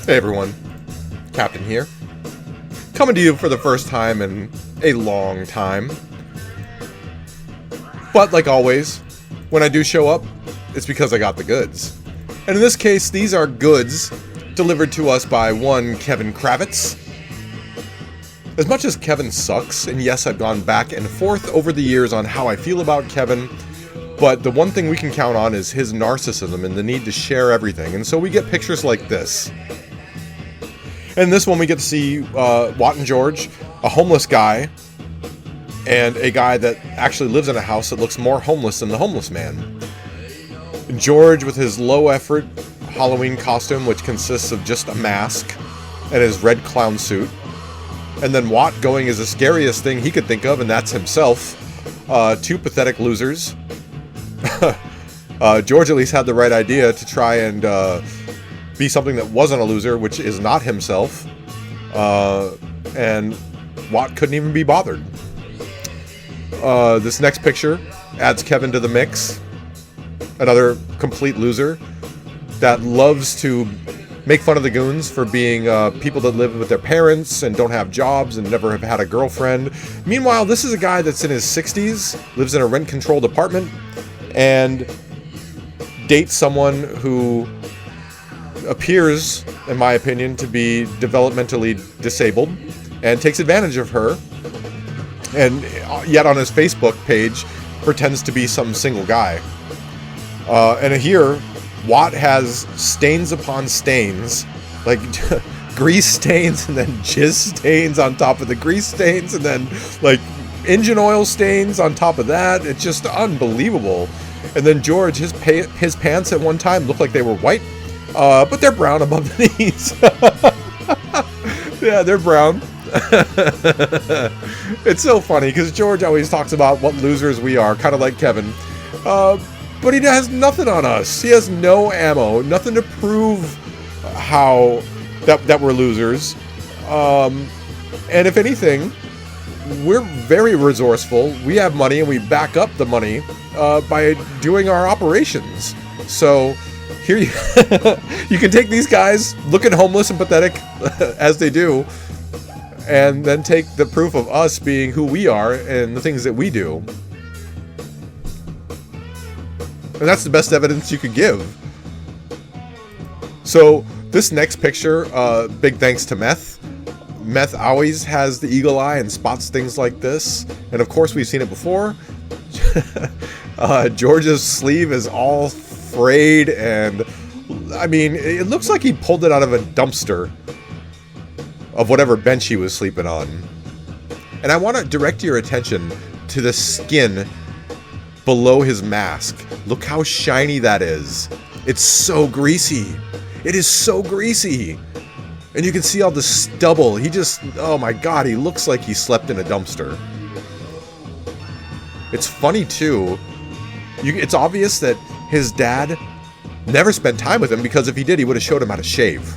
Hey everyone, Captain here, coming to you for the first time in a long time. But like always, when I do show up, it's because I got the goods. And in this case, these are goods delivered to us by one Kevin Kravitz. As much as Kevin sucks, and yes, I've gone back and forth over the years on how I feel about Kevin, but the one thing we can count on is his narcissism and the need to share everything. And so we get pictures like this. And this one we get to see Watt and George, a homeless guy, and a guy that actually lives in a house that looks more homeless than the homeless man. George with his low-effort Halloween costume, which consists of just a mask and his red clown suit. And then Watt going as the scariest thing he could think of, and that's himself. Two pathetic losers. George at least had the right idea to try and be something that wasn't a loser, which is not himself. And Watt couldn't even be bothered. This next picture adds Kevin to the mix. Another complete loser that loves to make fun of the goons for being people that live with their parents and don't have jobs and never have had a girlfriend. Meanwhile, this is a guy that's in his 60s, lives in a rent-controlled apartment, and dates someone who appears, in my opinion, to be developmentally disabled and takes advantage of her. And yet on his Facebook page pretends to be some single guy. And here, Watt has stains upon stains, like grease stains and then jizz stains on top of the grease stains, and then like engine oil stains on top of that. It's just unbelievable. And then George, his pants at one time looked like they were white, but they're brown above the knees. Yeah, they're brown. It's so funny because George always talks about what losers we are, kind of like Kevin. But he has nothing on us. He has no ammo, nothing to prove how that we're losers. And if anything, we're very resourceful. We have money and we back up the money by doing our operations. So here you can take these guys looking homeless and pathetic as they do, and then take the proof of us being who we are and the things that we do. And that's the best evidence you could give. So this next picture, big thanks to Meth. Meth always has the eagle eye and spots things like this. And of course we've seen it before. George's sleeve is all frayed, and I mean, it looks like he pulled it out of a dumpster of whatever bench he was sleeping on. And I want to direct your attention to the skin below his mask. Look how shiny that is. It's so greasy. It is so greasy. And you can see all the stubble. He just, oh my god, he looks like he slept in a dumpster. It's funny too. It's obvious that his dad never spent time with him, because if he did, he would have showed him how to shave.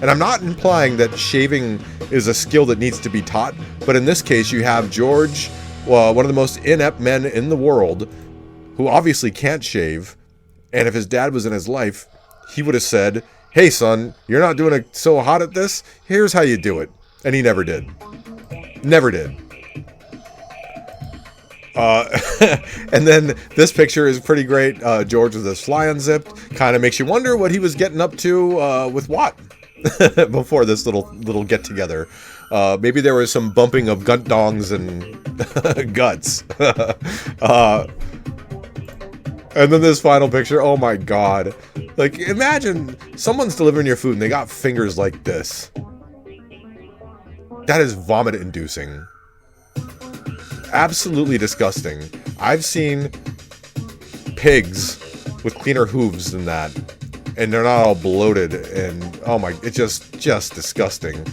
And I'm not implying that shaving is a skill that needs to be taught, but in this case you have George, one of the most inept men in the world, who obviously can't shave, and if his dad was in his life, he would have said, "Hey son, you're not doing it so hot at this, here's how you do it." And he never did. Never did. And then this picture is pretty great. George with his fly unzipped. Kind of makes you wonder what he was getting up to with Watt before this little get-together. Maybe there was some bumping of gut dongs and guts. And then this final picture, oh my god. Like, imagine someone's delivering your food and they got fingers like this. That is vomit-inducing. Absolutely disgusting. I've seen pigs with cleaner hooves than that, and they're not all bloated, and oh my, it's just disgusting.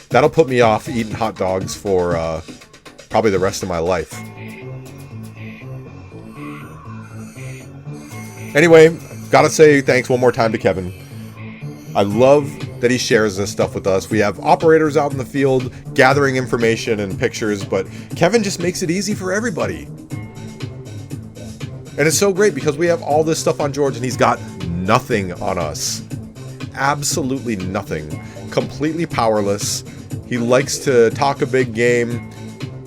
That'll put me off eating hot dogs for probably the rest of my life. Anyway, gotta say thanks one more time to Kevin. I love that he shares this stuff with us. We have operators out in the field gathering information and pictures, but Kevin just makes it easy for everybody. And it's so great because we have all this stuff on George and he's got nothing on us. absolutely nothing. Completely powerless. He likes to talk a big game,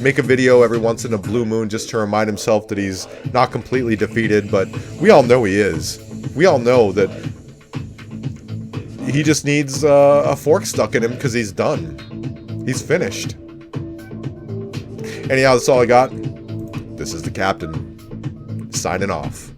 make a video every once in a blue moon just to remind himself that he's not completely defeated, but we all know he is. We all know that he just needs a fork stuck in him because he's done. He's finished. Anyhow, that's all I got. This is the Captain, signing off.